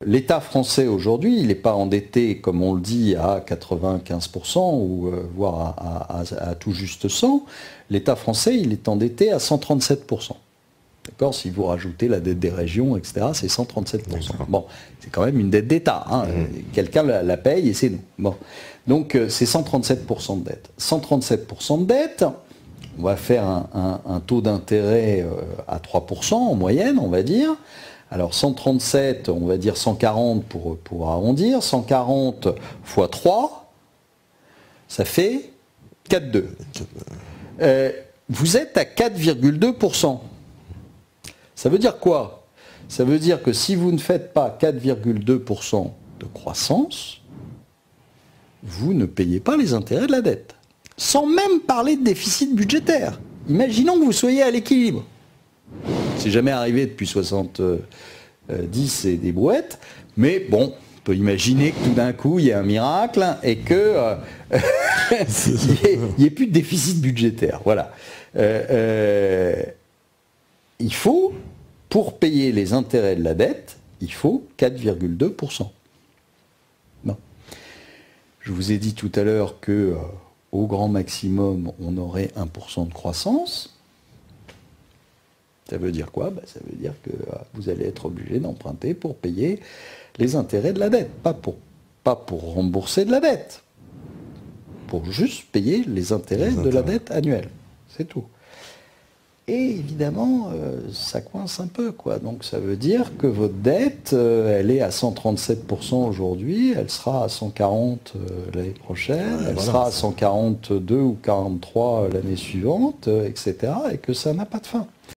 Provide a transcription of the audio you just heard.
L'État français aujourd'hui, il n'est pas endetté, comme on le dit, à 95% ou voire à tout juste 100%. L'État français, il est endetté à 137%. D'accord ? Si vous rajoutez la dette des régions, etc., c'est 137%. Bon, c'est quand même une dette d'État. Hein. Quelqu'un la paye et c'est nous. Bon. Donc c'est 137% de dette. 137% de dette, on va faire un taux d'intérêt à 3% en moyenne, on va dire. Alors 137, on va dire 140 pour arrondir. 140 fois 3, ça fait 4,2. Vous êtes à 4,2%. Ça veut dire quoi? Ça veut dire que si vous ne faites pas 4,2% de croissance, vous ne payez pas les intérêts de la dette. Sans même parler de déficit budgétaire. Imaginons que vous soyez à l'équilibre. C'est jamais arrivé depuis 70 et des brouettes, mais bon, on peut imaginer que tout d'un coup, il y a un miracle et que il n'y ait plus de déficit budgétaire. Voilà. Il faut, pour payer les intérêts de la dette, il faut 4,2%. Bon. Je vous ai dit tout à l'heure que au grand maximum, on aurait 1% de croissance. Ça veut dire quoi? Ça veut dire que vous allez être obligé d'emprunter pour payer les intérêts de la dette. Pas pour rembourser de la dette. Pour juste payer les intérêts de la dette annuelle. C'est tout. Et évidemment, ça coince un peu, quoi. Donc ça veut dire que votre dette, elle est à 137% aujourd'hui, elle sera à 140 l'année prochaine, elle sera à 142 ou 43 l'année suivante, etc. Et que ça n'a pas de fin.